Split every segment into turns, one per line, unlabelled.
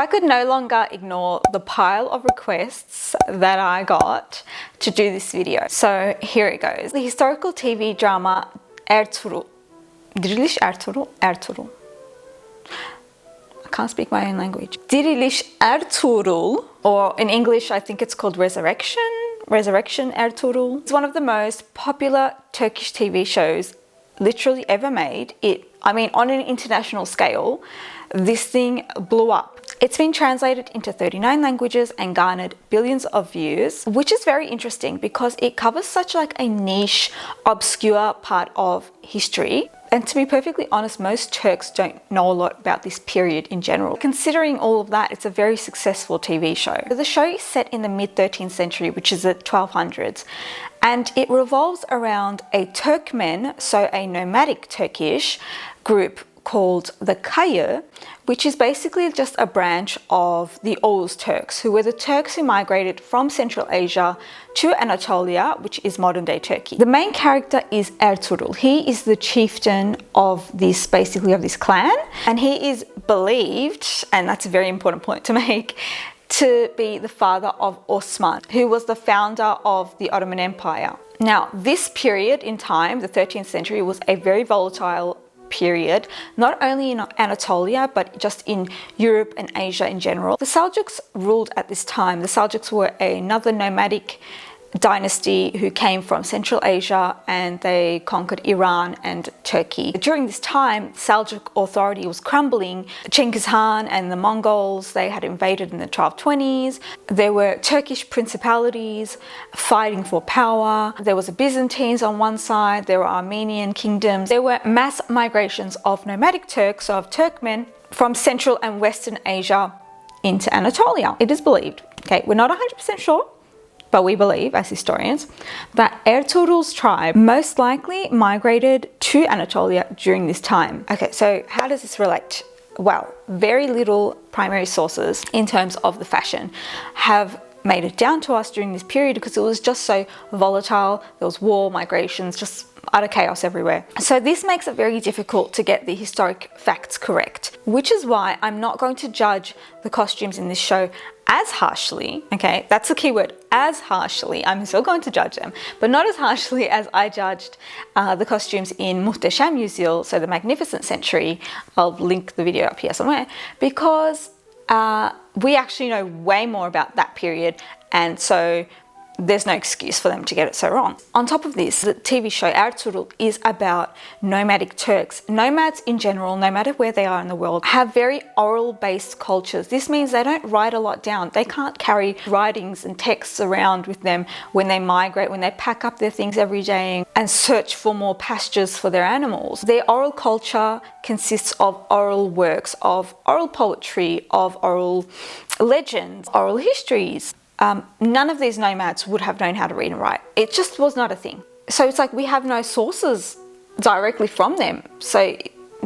I could no longer ignore the pile of requests that I got to do this video. So here it goes. The historical TV drama Ertuğrul. Diriliş Ertuğrul. Ertuğrul. I can't speak my own language. Diriliş Ertuğrul, or in English I think it's called Resurrection Ertuğrul. It's one of the most popular Turkish TV shows literally ever made. On an international scale, this thing blew up. It's been translated into 39 languages and garnered billions of views, which is very interesting because it covers such like a niche, obscure part of history. And to be perfectly honest, most Turks don't know a lot about this period in general. Considering all of that, it's a very successful TV show. The show is set in the mid-13th century, which is the 1200s, and it revolves around a Turkmen, so a nomadic Turkish group called the Kayı, which is basically just a branch of the Oghuz Turks, who were the Turks who migrated from Central Asia to Anatolia, which is modern-day Turkey. The main character is Ertuğrul. He is the chieftain of this clan, and he is believed, and that's a very important point to make, to be the father of Osman, who was the founder of the Ottoman Empire. Now, this period in time, the 13th century, was a very volatile period, not only in Anatolia, but just in Europe and Asia in general. The Seljuks ruled at this time. The Seljuks were another nomadic dynasty who came from Central Asia, and they conquered Iran and Turkey. During this time, Seljuk authority was crumbling. Genghis Khan and the Mongols, they had invaded in the 1220s. There were Turkish principalities fighting for power. There was the Byzantines on one side. There were Armenian kingdoms. There were mass migrations of nomadic Turks, of Turkmen, from Central and Western Asia into Anatolia. It is believed, okay, we're not 100% sure, but we believe, as historians, that Ertuğrul's tribe most likely migrated to Anatolia during this time. Okay, so how does this relate? Well, very little primary sources in terms of the fashion have made it down to us during this period because it was just so volatile. There was war, migrations, just utter chaos everywhere. So this makes it very difficult to get the historic facts correct, which is why I'm not going to judge the costumes in this show as harshly, okay, that's the key word, as harshly. I'm still going to judge them, but not as harshly as I judged the costumes in Muhteşem Yüzyıl, so the Magnificent Century. I'll link the video up here somewhere, because we actually know way more about that period, and so there's no excuse for them to get it so wrong. On top of this, the TV show Ertuğrul is about nomadic Turks. Nomads in general, no matter where they are in the world, have very oral-based cultures. This means they don't write a lot down. They can't carry writings and texts around with them when they migrate, when they pack up their things every day and search for more pastures for their animals. Their oral culture consists of oral works, of oral poetry, of oral legends, oral histories. None of these nomads would have known how to read and write. It just was not a thing. So it's like we have no sources directly from them. So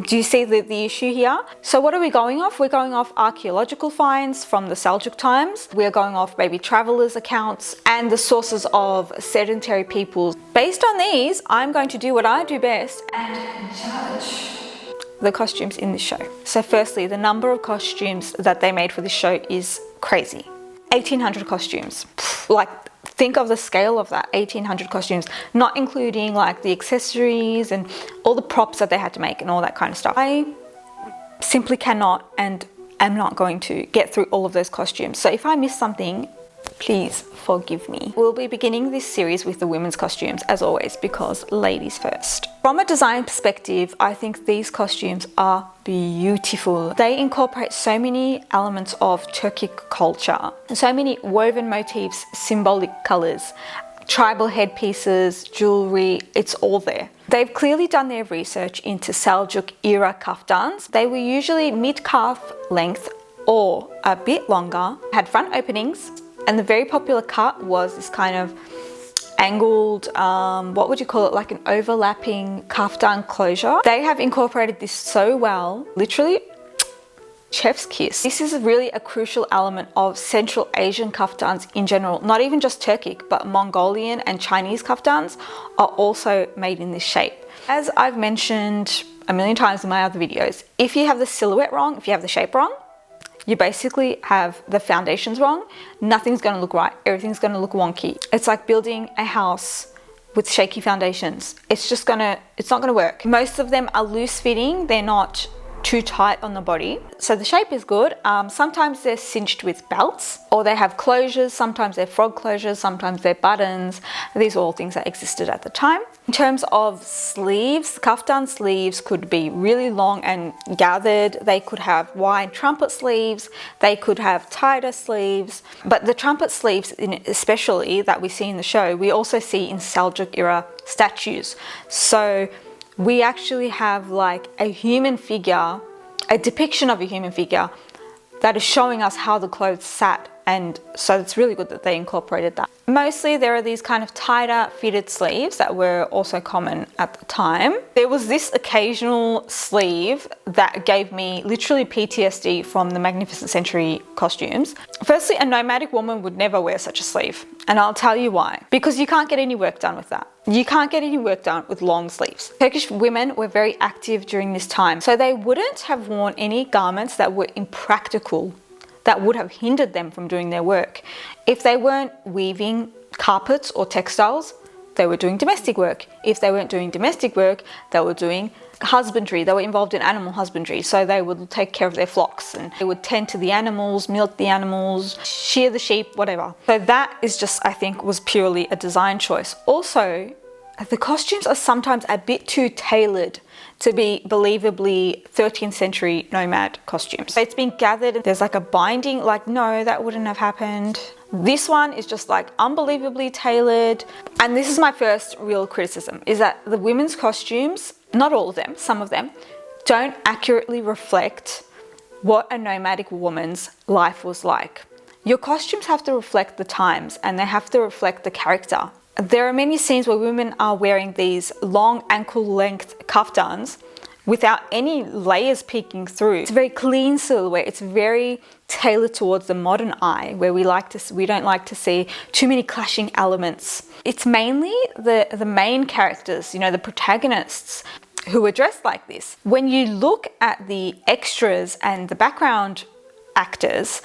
do you see the issue here? So what are we going off? We're going off archaeological finds from the Seljuk times. We're going off maybe travelers' accounts and the sources of sedentary peoples. Based on these, I'm going to do what I do best and judge the costumes in this show. So firstly, the number of costumes that they made for this show is crazy. 1,800 costumes. Like, think of the scale of that, 1,800 costumes, not including like the accessories and all the props that they had to make and all that kind of stuff. I simply cannot and am not going to get through all of those costumes. So if I miss something, please forgive me. We'll be beginning this series with the women's costumes as always, because ladies first. From a design perspective, I think these costumes are beautiful. They incorporate so many elements of Turkic culture, so many woven motifs, symbolic colors, tribal headpieces, jewelry, it's all there. They've clearly done their research into Seljuk era kaftans. They were usually mid-calf length or a bit longer, had front openings, and the very popular cut was this kind of angled, what would you call it, like an overlapping kaftan closure. They have incorporated this so well, literally chef's kiss. This is really a crucial element of Central Asian kaftans in general, not even just Turkic, but Mongolian and Chinese kaftans are also made in this shape. As I've mentioned a million times in my other videos, if you have the silhouette wrong, if you have the shape wrong, you basically have the foundations wrong. Nothing's going to look right. Everything's going to look wonky. It's like building a house with shaky foundations. It's not going to work. Most of them are loose fitting. They're not too tight on the body. So the shape is good. Sometimes they're cinched with belts, or they have closures. Sometimes they're frog closures, sometimes they're buttons. These are all things that existed at the time. In terms of sleeves, kaftan sleeves could be really long and gathered. They could have wide trumpet sleeves. They could have tighter sleeves. But the trumpet sleeves, especially that we see in the show, we also see in Seljuk era statues. So we actually have like a human figure, a depiction of a human figure that is showing us how the clothes sat. And so it's really good that they incorporated that. Mostly there are these kind of tighter fitted sleeves that were also common at the time. There was this occasional sleeve that gave me literally PTSD from the Magnificent Century costumes. Firstly, a nomadic woman would never wear such a sleeve. And I'll tell you why. Because you can't get any work done with that. You can't get any work done with long sleeves. Turkish women were very active during this time, so they wouldn't have worn any garments that were impractical, that would have hindered them from doing their work. If they weren't weaving carpets or textiles, they were doing domestic work. If they weren't doing domestic work, they were doing husbandry. They were involved in animal husbandry, so they would take care of their flocks and they would tend to the animals, milk the animals, shear the sheep, whatever. So that is just, I think, was purely a design choice. Also, the costumes are sometimes a bit too tailored to be believably 13th century nomad costumes. So it's been gathered, there's like a binding, like no, that wouldn't have happened. This one is just like unbelievably tailored. And this is my first real criticism, is that the women's costumes, not all of them, some of them, don't accurately reflect what a nomadic woman's life was like. Your costumes have to reflect the times and they have to reflect the character. There are many scenes where women are wearing these long ankle-length kaftans without any layers peeking through. It's a very clean silhouette. It's very tailored towards the modern eye, where we don't like to see too many clashing elements. It's mainly the main characters, you know, the protagonists, who are dressed like this. When you look at the extras and the background actors,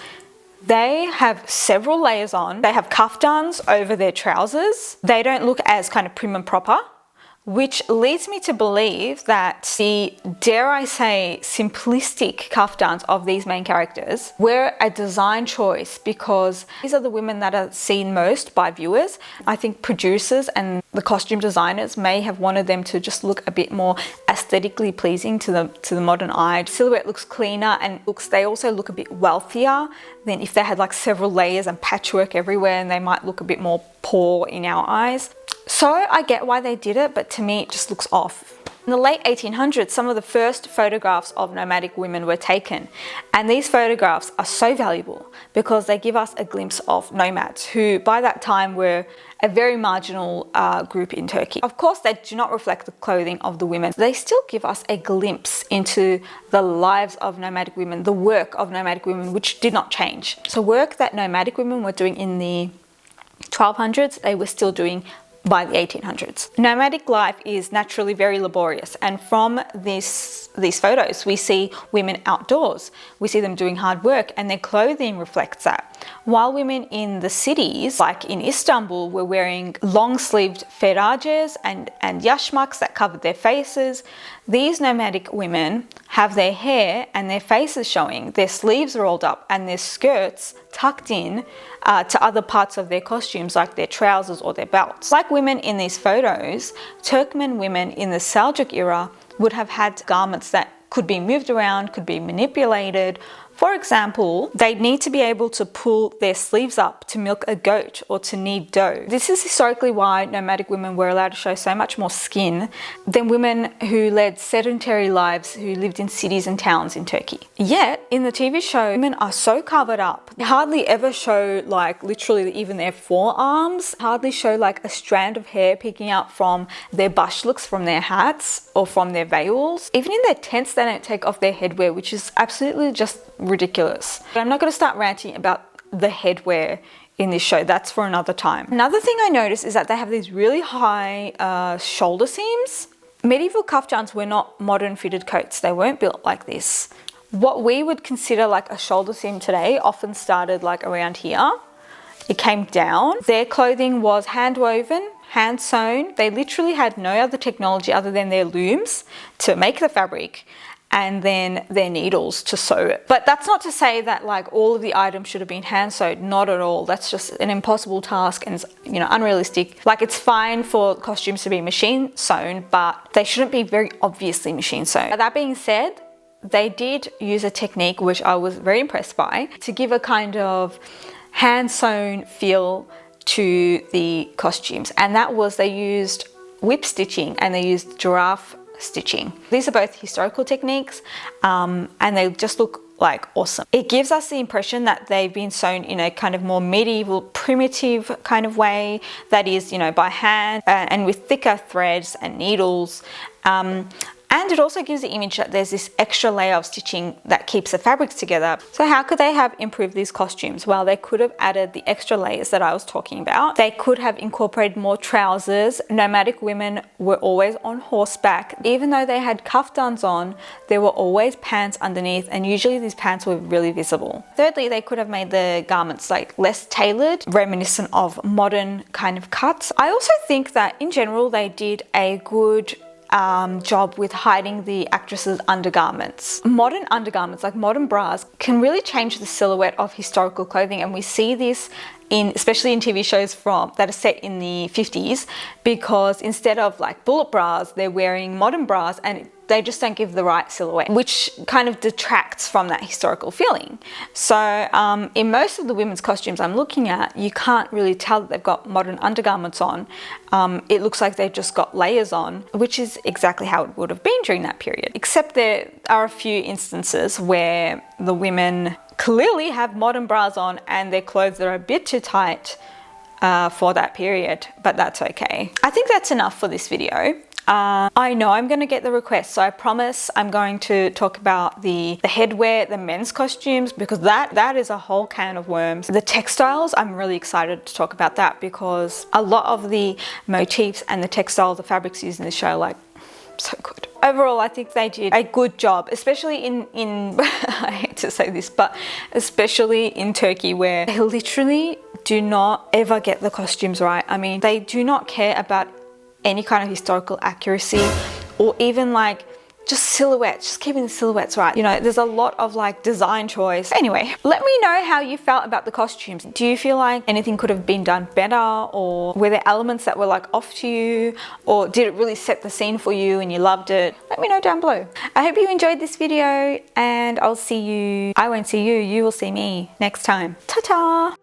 they have several layers on. They have kaftans over their trousers. They don't look as kind of prim and proper, which leads me to believe that the, dare I say, simplistic kaftans of these main characters were a design choice, because these are the women that are seen most by viewers. I think producers and the costume designers may have wanted them to just look a bit more aesthetically pleasing to the modern eye. The silhouette looks cleaner and they also look a bit wealthier than if they had like several layers and patchwork everywhere, and they might look a bit more poor in our eyes. So I get why they did it, but to me it just looks off. In the late 1800s, some of the first photographs of nomadic women were taken, and these photographs are so valuable because they give us a glimpse of nomads, who by that time were a very marginal group in Turkey. Of course, they do not reflect the clothing of the women. They still give us a glimpse into the lives of nomadic women, the work of nomadic women, which did not change. So work that nomadic women were doing in the 1200s, they were still doing by the 1800s. Nomadic life is naturally very laborious, and from these photos we see women outdoors. We see them doing hard work, and their clothing reflects that. While women in the cities, like in Istanbul, were wearing long-sleeved feraces and yashmaks that covered their faces, these nomadic women have their hair and their faces showing, their sleeves rolled up and their skirts tucked in to other parts of their costumes, like their trousers or their belts. Like women in these photos, Turkmen women in the Seljuk era would have had garments that could be moved around, could be manipulated. For example, they'd need to be able to pull their sleeves up to milk a goat or to knead dough. This is historically why nomadic women were allowed to show so much more skin than women who led sedentary lives, who lived in cities and towns in Turkey. Yet, in the TV show, women are so covered up. They hardly ever show like literally even their forearms, hardly show like a strand of hair peeking out from their bashluks, from their hats or from their veils. Even in their tents, they don't take off their headwear, which is absolutely just ridiculous. But I'm not going to start ranting about the headwear in this show. That's for another time. Another thing I noticed is that they have these really high shoulder seams. Medieval kaftans were not modern fitted coats. They weren't built like this. what we would consider like a shoulder seam today often started like around here. It came down. Their clothing was hand woven, hand sewn. They literally had no other technology other than their looms to make the fabric and then their needles to sew it. But that's not to say that like all of the items should have been hand sewed, not at all. That's just an impossible task and, you know, unrealistic. Like, it's fine for costumes to be machine sewn, but they shouldn't be very obviously machine sewn. That being said, they did use a technique which I was very impressed by to give a kind of hand sewn feel to the costumes, and that was they used whip stitching and they used giraffe stitching. These are both historical techniques, and they just look like awesome. It gives us the impression that they've been sewn in a kind of more medieval, primitive kind of way, that is, you know, by hand and with thicker threads and needles. And it also gives the image that there's this extra layer of stitching that keeps the fabrics together. So how could they have improved these costumes? Well, they could have added the extra layers that I was talking about. They could have incorporated more trousers. Nomadic women were always on horseback. Even though they had kaftans on, there were always pants underneath, and usually these pants were really visible. Thirdly, they could have made the garments like less tailored, reminiscent of modern kind of cuts. I also think that in general, they did a good job with hiding the actresses' undergarments. Modern undergarments, like modern bras, can really change the silhouette of historical clothing, and we see this especially in TV shows that are set in the 50s, because instead of like bullet bras, they're wearing modern bras and they just don't give the right silhouette, which kind of detracts from that historical feeling. So in most of the women's costumes I'm looking at, you can't really tell that they've got modern undergarments on. It looks like they've just got layers on, which is exactly how it would have been during that period. Except there are a few instances where the women clearly have modern bras on and their clothes are a bit too tight for that period, but that's okay. I think that's enough for this video. I know I'm going to get the request, so I promise I'm going to talk about the headwear, the men's costumes, because that is a whole can of worms. The textiles, I'm really excited to talk about that, because a lot of the motifs and the textiles, the fabrics used in the show, like, so good. Overall, I think they did a good job, especially in I hate to say this, but especially in Turkey, where they literally do not ever get the costumes right. I mean, they do not care about any kind of historical accuracy, or even like just silhouettes, just keeping the silhouettes right. You know, there's a lot of like design choice. Anyway, let me know how you felt about the costumes. Do you feel like anything could have been done better, or were there elements that were like off to you, or did it really set the scene for you and you loved it? Let me know down below. I hope you enjoyed this video, and I won't see you, you will see me next time. Ta-ta!